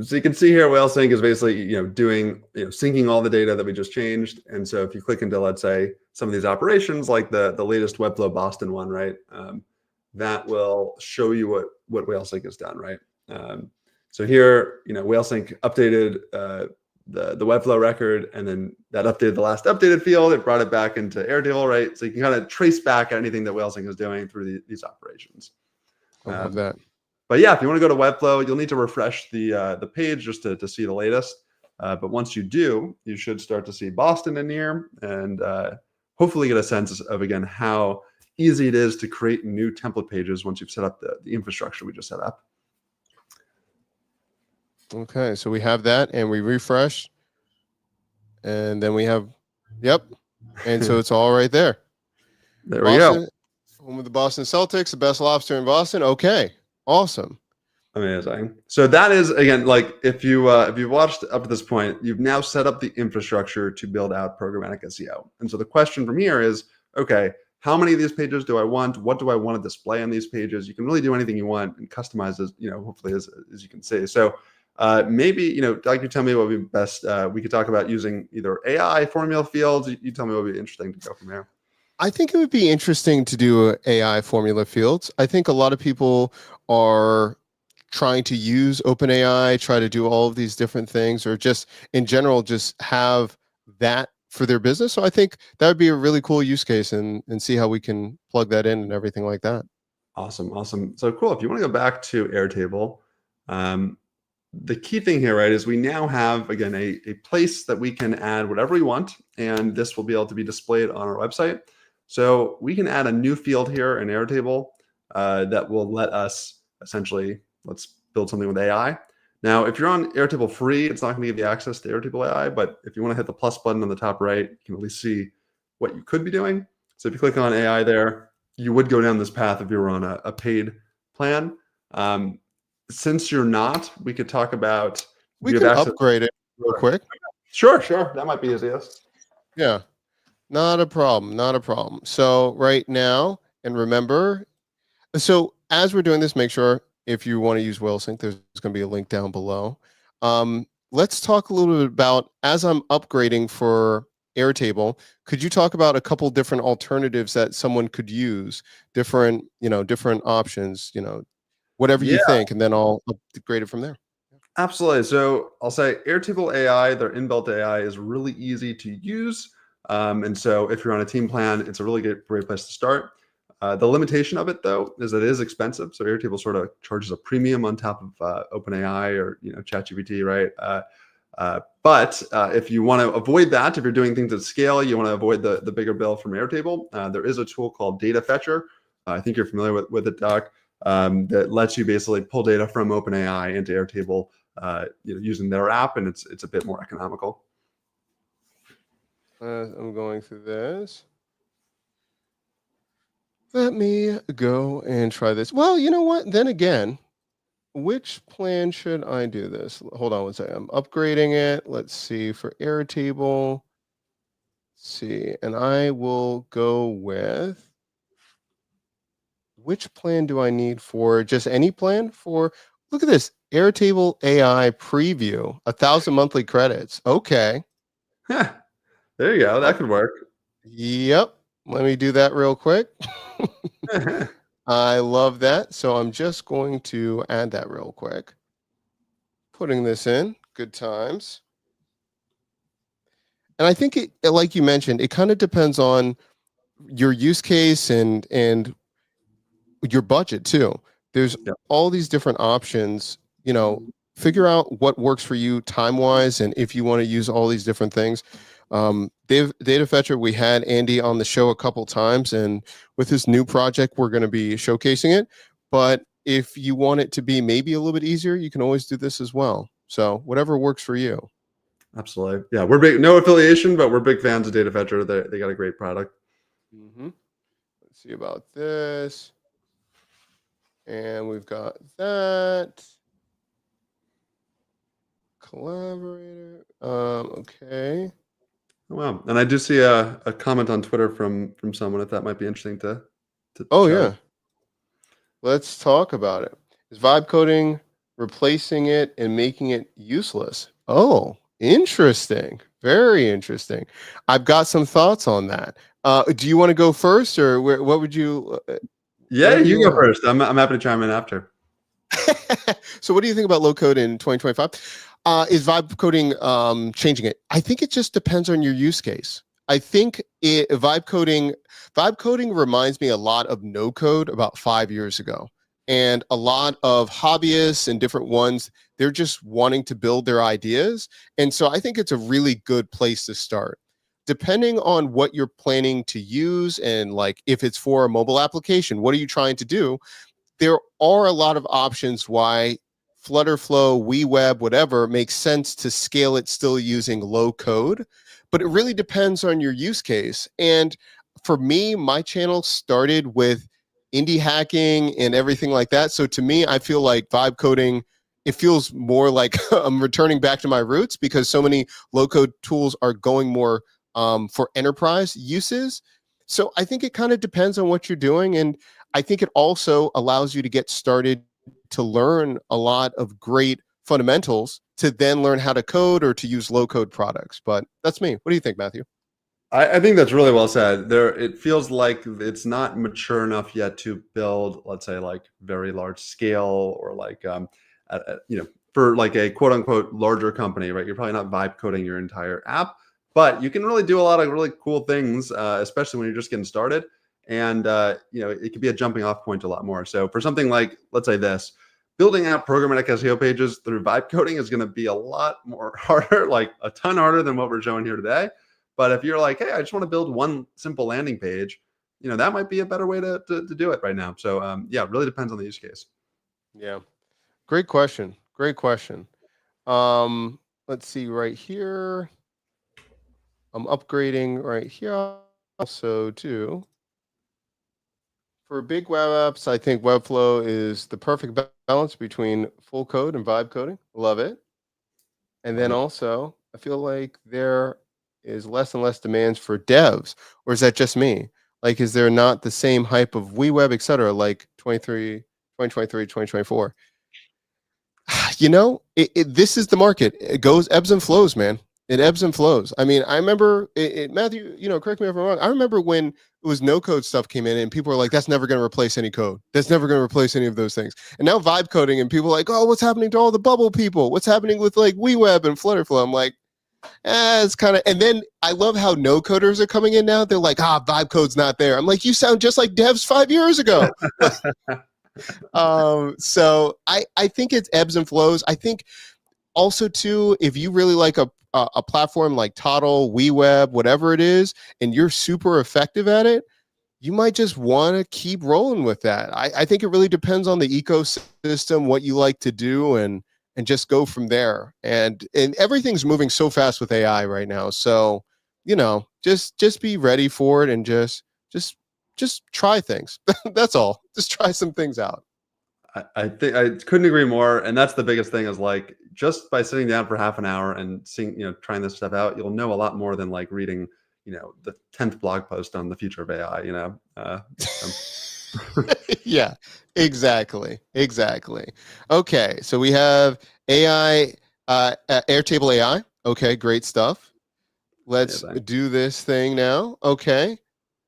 So you can see here, Whale Sync is basically, doing, syncing all the data that we just changed. And so if you click into, let's say, some of these operations, like the latest Webflow Boston one, right? That will show you what Whale Sync has done, right? So here, Whale Sync updated the Webflow record, and then that updated the last updated field. It brought it back into Airtable, right? So you can kind of trace back anything that Whale Sync is doing through these operations. I love that. But yeah, if you want to go to Webflow, you'll need to refresh the page just to see the latest. But once you do, you should start to see Boston in here, and hopefully get a sense of, again, how easy it is to create new template pages once you've set up the infrastructure we just set up. Okay, so we have that, and we refresh, and then we have, yep, and so it's all right there. There Boston, we go. home of the Boston Celtics, the best lobster in Boston. Okay, awesome. Amazing. So that is, again, like if you've watched up to this point, you've now set up the infrastructure to build out programmatic SEO. And so the question from here is, okay, how many of these pages do I want? What do I want to display on these pages? You can really do anything you want and customize as, hopefully as you can see. So maybe, Doug, you tell me what would be best. We could talk about using either AI formula fields. You tell me what would be interesting to go from there. I think it would be interesting to do AI formula fields. I think a lot of people are trying to use OpenAI, try to do all of these different things, or just in general, just have that for their business. So I think that would be a really cool use case, and see how we can plug that in and everything like that. Awesome. Awesome. So cool. If you want to go back to Airtable, the key thing here, right, is we now have, again, a place that we can add whatever we want, and this will be able to be displayed on our website. So we can add a new field here in Airtable that will let us essentially, let's build something with AI. Now, if you're on Airtable free, it's not going to give you access to Airtable AI, but if you want to hit the plus button on the top right, you can at least see what you could be doing. So if you click on AI there, you would go down this path if you were on a paid plan. Since you're not, we could talk about, We can upgrade it real quick. Sure. That might be easiest. Yeah, not a problem. Not a problem. So right now, and remember, so as we're doing this, make sure if you want to use WhaleSync, there's going to be a link down below. Let's talk a little bit about, as I'm upgrading for Airtable, could you talk about a couple different alternatives that someone could use, different options, whatever you think, and then I'll upgrade it from there. Absolutely. So I'll say Airtable AI, their inbuilt AI, is really easy to use. And so if you're on a team plan, it's a really great place to start. The limitation of it, though, is that it is expensive. So Airtable sort of charges a premium on top of OpenAI or ChatGPT, right? But if you want to avoid that, if you're doing things at scale, you want to avoid the bigger bill from Airtable, there is a tool called Data Fetcher. I think you're familiar with it, Doc, that lets you basically pull data from OpenAI into Airtable using their app, and it's a bit more economical. I'm going through this. Let me go and try this. Well, you know what? Then again, which plan should I do this? Hold on one second. I'm upgrading it. Let's see for Airtable. Let's see, and I will go with, which plan do I need for just any plan for? Look at this Airtable AI preview, 1,000 monthly credits. Okay. Yeah, there you go. That could work. Yep. Let me do that real quick. I love that. So I'm just going to add that real quick. Putting this in, good times. And I think it, like you mentioned, it kind of depends on your use case and your budget too. There's all these different options, figure out what works for you time-wise, and if you want to use all these different things. Data Fetcher, we had Andy on the show a couple times, and with his new project, we're going to be showcasing it. But if you want it to be maybe a little bit easier, you can always do this as well. So whatever works for you. Absolutely. Yeah, we're big, no affiliation, but we're big fans of Data Fetcher. They got a great product. Let's see about this. And we've got that. Collaborator. Okay. Wow. And I do see a comment on Twitter from someone, if that might be interesting to yeah. Let's talk about it. Is vibe coding replacing it and making it useless? Oh, interesting. Very interesting. I've got some thoughts on that. Do you want to go first, or what would you? Yeah, you go first. I'm happy to chime in after. So what do you think about low code in 2025? Is vibe coding changing it? I think it just depends on your use case. I think vibe coding reminds me a lot of no code about 5 years ago. and a lot of hobbyists and different ones, they're just wanting to build their ideas. And so I think it's a really good place to start. Depending on what you're planning to use, and like if it's for a mobile application, what are you trying to do? There are a lot of options why Flutterflow, WeWeb, whatever makes sense to scale it still using low code, but it really depends on your use case. And for me, my channel started with indie hacking and everything like that. So to me, I feel like vibe coding, it feels more like I'm returning back to my roots because so many low code tools are going more for enterprise uses. So I think it kind of depends on what you're doing. And I think it also allows you to get started to learn a lot of great fundamentals to then learn how to code or to use low code products. But that's me. What do you think, Matthew? I think that's really well said. It feels like it's not mature enough yet to build, let's say, like very large scale or like, for like a quote unquote larger company, right? You're probably not vibe coding your entire app, but you can really do a lot of really cool things, especially when you're just getting started. And, it could be a jumping off point to a lot more. So for something like, let's say this, building out programmatic SEO pages through vibe coding is going to be a lot more harder, like a ton harder than what we're showing here today. But if you're like, hey, I just want to build one simple landing page, that might be a better way to do it right now. So it really depends on the use case. Yeah. Great question. Great question. Let's see right here. I'm upgrading right here also too. For big web apps, I think Webflow is the perfect balance between full code and vibe coding. Love it. And then also, I feel like there is less and less demands for devs, or is that just me? Like, is there not the same hype of WeWeb, et cetera, like 2023, 2024? This is the market. It goes ebbs and flows, man. It ebbs and flows. I mean, I remember Matthew, correct me if I'm wrong. I remember when it was no code stuff came in and people were like, that's never going to replace any code. That's never going to replace any of those things. And now vibe coding and people are like, oh, what's happening to all the bubble people? What's happening with like WeWeb and Flutterflow? I'm like, it's kind of, and then I love how no coders are coming in now. They're like, vibe code's not there. I'm like, you sound just like devs 5 years ago. So I think it's ebbs and flows. I think also too, if you really like a platform like Toddle, WeWeb, whatever it is, and you're super effective at it, you might just want to keep rolling with that. I think it really depends on the ecosystem, what you like to do, and just go from there. And everything's moving so fast with AI right now. So, just be ready for it and just try things. That's all. Just try some things out. I think I couldn't agree more. And that's the biggest thing is like, just by sitting down for half an hour and seeing, trying this stuff out, you'll know a lot more than like reading, the 10th blog post on the future of AI, Yeah, exactly. Okay. So we have AI, Airtable AI. Okay. Great stuff. Let's do this thing now. Okay.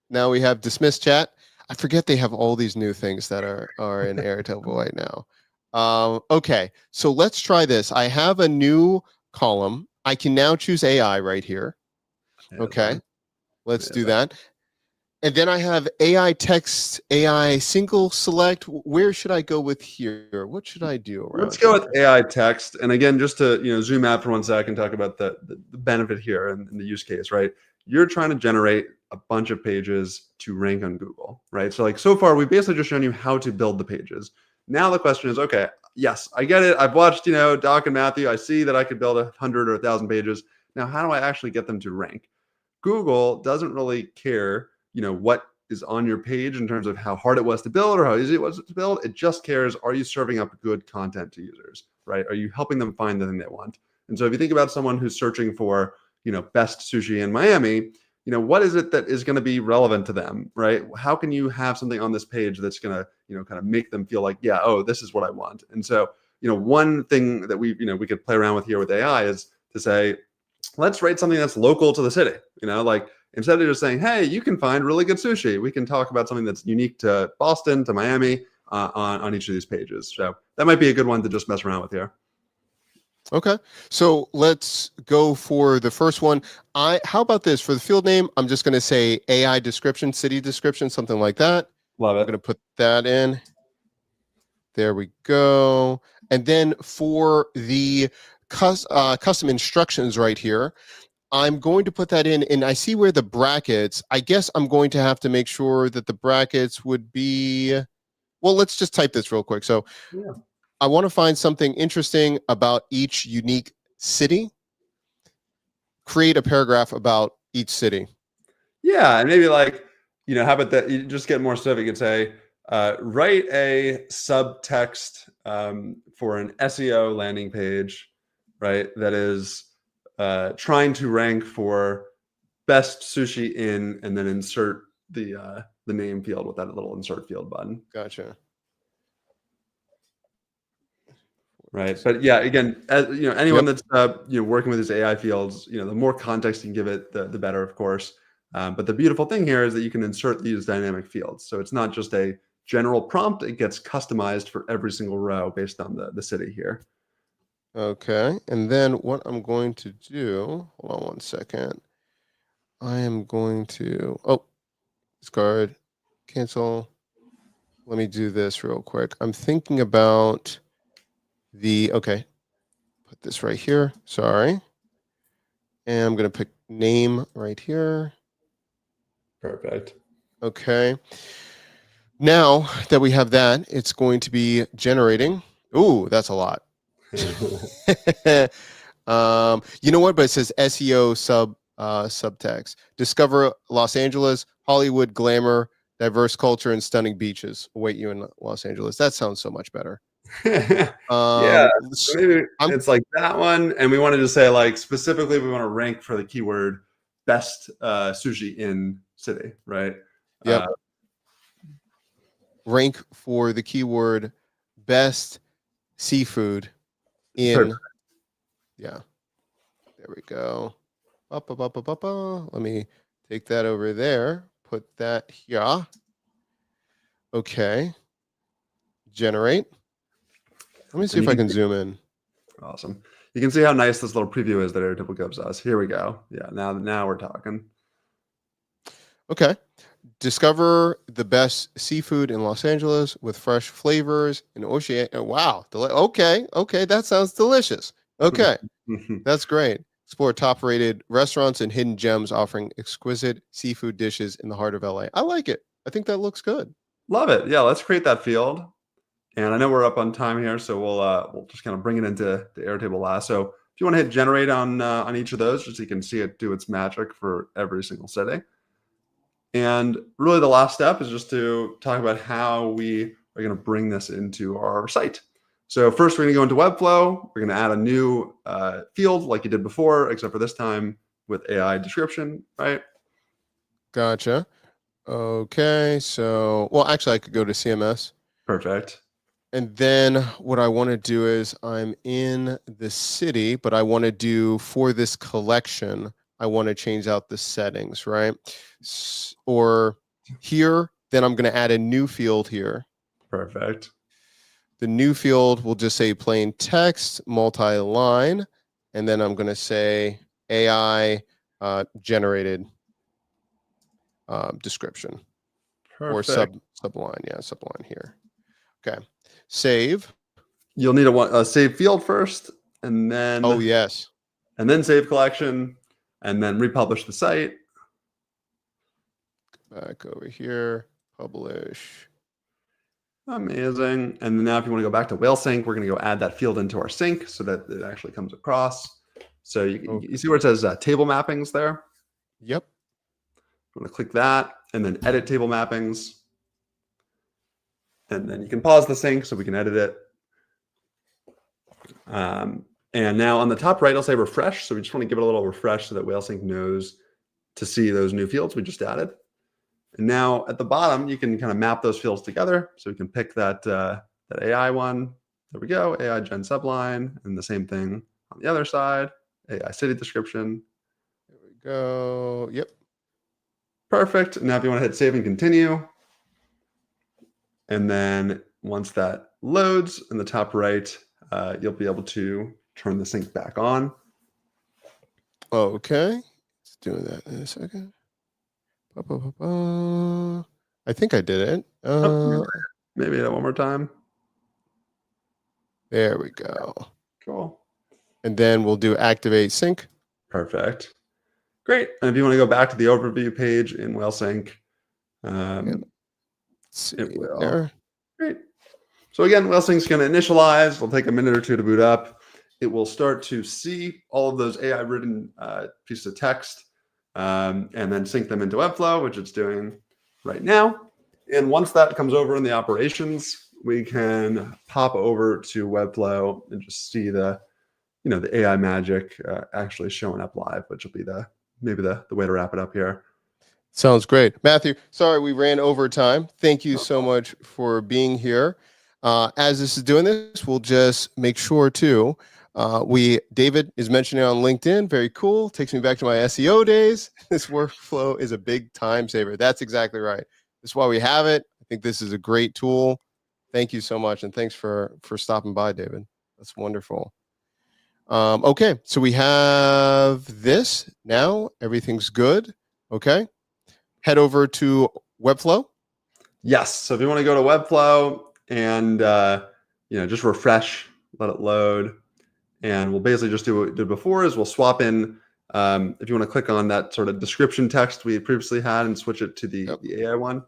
Now we have dismiss chat. I forget they have all these new things that are in Airtable right now. Okay, so let's try this. I have a new column. I can now choose AI right here. Okay, let's do that. And then I have AI text, AI single select. Where should I go with here? What should I do? Let's go with AI text. And again, just to zoom out for 1 second, talk about the benefit here and the use case, right? You're trying to generate a bunch of pages to rank on Google, right? So like so far, we've basically just shown you how to build the pages. Now the question is, okay, yes, I get it. I've watched, Doc and Matthew. I see that I could build 100 or 1,000 pages. Now, how do I actually get them to rank? Google doesn't really care, what is on your page in terms of how hard it was to build or how easy it was to build. It just cares, are you serving up good content to users, right? Are you helping them find the thing they want? And so if you think about someone who's searching for, best sushi in Miami, what is it that is going to be relevant to them, right? How can you have something on this page that's going to, kind of make them feel like, yeah, oh, this is what I want. And so, one thing that we could play around with here with AI is to say, let's rate something that's local to the city, like instead of just saying, hey, you can find really good sushi, we can talk about something that's unique to Boston, to Miami on each of these pages. So that might be a good one to just mess around with here. Okay, so let's go for the first one. How about this for the field name? I'm just going to say AI description, city description, something like that. Love it. I'm going to put that in. There we go. And then for the custom instructions right here, I'm going to put that in, and I see where the brackets, I guess I'm going to have to make sure that the brackets would be, well, let's just type this real quick. So Yeah. I want to find something interesting about each unique city, create a paragraph about each city. Yeah, and maybe like, how about that? You just get more specific and say, write a subtext for an SEO landing page, right? That is trying to rank for best sushi in, and then insert the name field with that little insert field button. Gotcha. Right. But yeah, again, anyone Yep. that's working with these AI fields, the more context you can give it, the better, of course. But the beautiful thing here is that you can insert these dynamic fields. So it's not just a general prompt, it gets customized for every single row based on the city here. Okay. And then what I'm going to do, hold on one second. I am going to, discard, cancel. Let me do this real quick. I'm thinking about okay, put this right here. Sorry. And I'm going to pick name right here. Perfect. Okay. Now that we have that, it's going to be generating. Ooh, that's a lot. You know what? But it says SEO subtext. Discover Los Angeles, Hollywood glamour, diverse culture, and stunning beaches await you in Los Angeles. That sounds so much better. Yeah, so maybe I'm it's like that one, and we wanted to say like specifically we want to rank for the keyword best sushi in city, right? yep. Rank for the keyword best seafood in. Perfect. Yeah. There we go. Let me take that over there. Put that here. Okay. Generate. Let me see And if you I can can zoom in. Awesome. You can see how nice this little preview is that Airtable gives us. Here we go. Yeah, now we're talking. Okay. Discover the best seafood in Los Angeles with fresh flavors and ocean. Wow. Okay. Okay. That sounds delicious. Okay. That's great. Explore top rated restaurants and hidden gems offering exquisite seafood dishes in the heart of LA. I like it. I think that looks good. Love it. Yeah, let's create that field. And I know we're up on time here, so we'll just kind of bring it into the Airtable last. So if you want to hit generate on each of those, just so you can see it do its magic for every single setting. And really the last step is just to talk about how we are going to bring this into our site. So first we're going to go into Webflow. We're going to add a new field like you did before, except for this time with AI description, right? Gotcha. Okay. So, well, actually, I could go to CMS. Perfect. And then what I want to do is I'm in the city, but I want to do for this collection, I want to change out the settings, right? Or here, then I'm going to add a new field here. Perfect. The new field will just say plain text, multi-line, and then I'm going to say AI generated description. Or Perfect. subline. Yeah, subline here. Okay. Save. You'll need a save field first, and Oh, yes. then save collection, and then republish the site. Back over here. Publish. Amazing. And then now if you want to go back to whale sync, we're going to go add that field into our sync so that it actually comes across. So you see where it says table mappings there? Yep. I'm going to click that and then edit table mappings. And then you can pause the sync so we can edit it. And now on the top right, I'll say refresh. So we just want to give it a little refresh so that WhaleSync knows to see those new fields we just added. And now at the bottom, you can kind of map those fields together. So we can pick that AI one. There we go, AI gen subline, and the same thing on the other side, AI city description. There we go. Yep. Perfect. Now if you want to hit save and continue, and then once that loads in the top right, you'll be able to turn the sync back on. Okay. Let's do that in a second. I think I did it. Maybe that one more time. There we go. Cool. And then we'll do activate sync. Perfect. Great. And if you want to go back to the overview page in WhaleSync, it will. There. Great. So again, WhaleSync's going to initialize. It'll take a minute or two to boot up. It will start to see all of those AI-written pieces of text and then sync them into Webflow, which it's doing right now. And once that comes over in the operations, we can pop over to Webflow and just see the AI magic actually showing up live, which will be maybe the way to wrap it up here. Sounds great. Matthew, sorry we ran over time. Thank you so much for being here. As this is doing this, we'll just make sure to, David is mentioning on LinkedIn, very cool. Takes me back to my SEO days. This workflow is a big time saver. That's exactly right. That's why we have it. I think this is a great tool. Thank you so much. And thanks for stopping by, David. That's wonderful. Okay, so we have this now. Everything's good. Okay. Head over to Webflow. Yes. So if you want to go to Webflow and just refresh, let it load, and we'll basically just do what we did before. Is we'll swap in. If you want to click on that sort of description text we previously had and switch it to the AI one.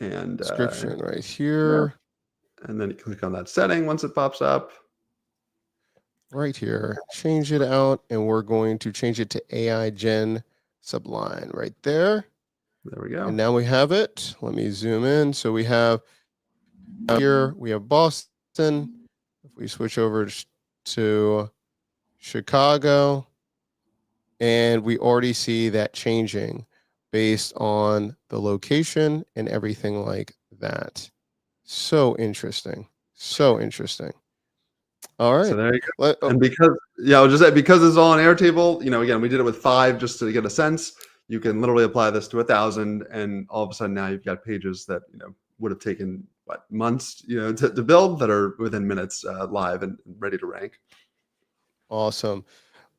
And description right here. And then you click on that setting once it pops up. Right here, change it out, and we're going to change it to AI Gen Sublime right there. There we go. And now we have it. Let me zoom in. So we have here, we have Boston. If we switch over to Chicago, and we already see that changing based on the location and everything like that. So interesting. So interesting. All right. So there you go. And because, I'll just say, because it's all on Airtable, again, we did it with 5 just to get a sense. You can literally apply this to 1,000, and all of a sudden now you've got pages that, would have taken months, to build, that are within minutes live and ready to rank. Awesome.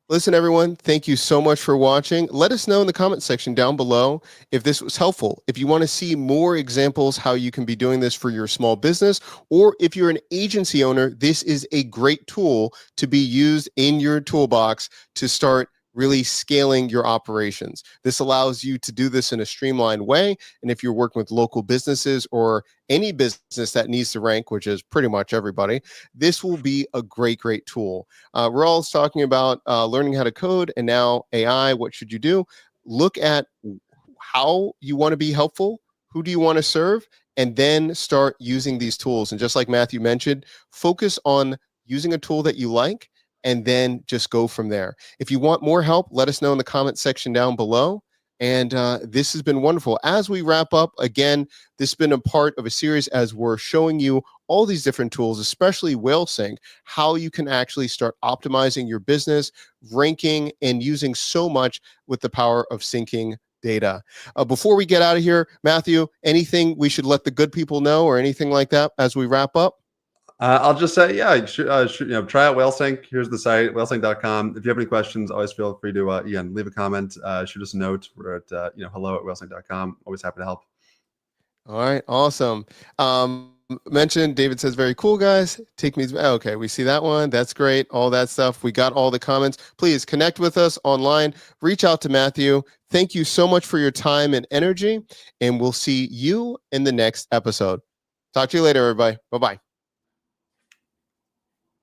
Listen, everyone, thank you so much for watching. Let us know in the comment section down below if this was helpful. If you want to see more examples how you can be doing this for your small business, or if you're an agency owner, this is a great tool to be used in your toolbox to start really scaling your operations. This allows you to do this in a streamlined way. And if you're working with local businesses or any business that needs to rank, which is pretty much everybody, this will be a great tool. We're all talking about learning how to code, and now AI. What should you do? Look at how you want to be helpful. Who do you want to serve? And then start using these tools. And just like Matthew mentioned, focus on using a tool that you like, and then just go from there. If you want more help, let us know in the comment section down below. And this has been wonderful. As we wrap up, again, this has been a part of a series as we're showing you all these different tools, especially WhaleSync, how you can actually start optimizing your business, ranking, and using so much with the power of syncing data. Before we get out of here, Matthew, anything we should let the good people know or anything like that as we wrap up? I'll just say, try out WhaleSync. Here's the site, whalesync.com. If you have any questions, always feel free to leave a comment, shoot us a note. We're at hello@whalesync.com. Always happy to help. All right, awesome. Mentioned, David says, very cool, guys. Take me. Okay, we see that one. That's great. All that stuff. We got all the comments. Please connect with us online. Reach out to Matthew. Thank you so much for your time and energy, and we'll see you in the next episode. Talk to you later, everybody. Bye-bye.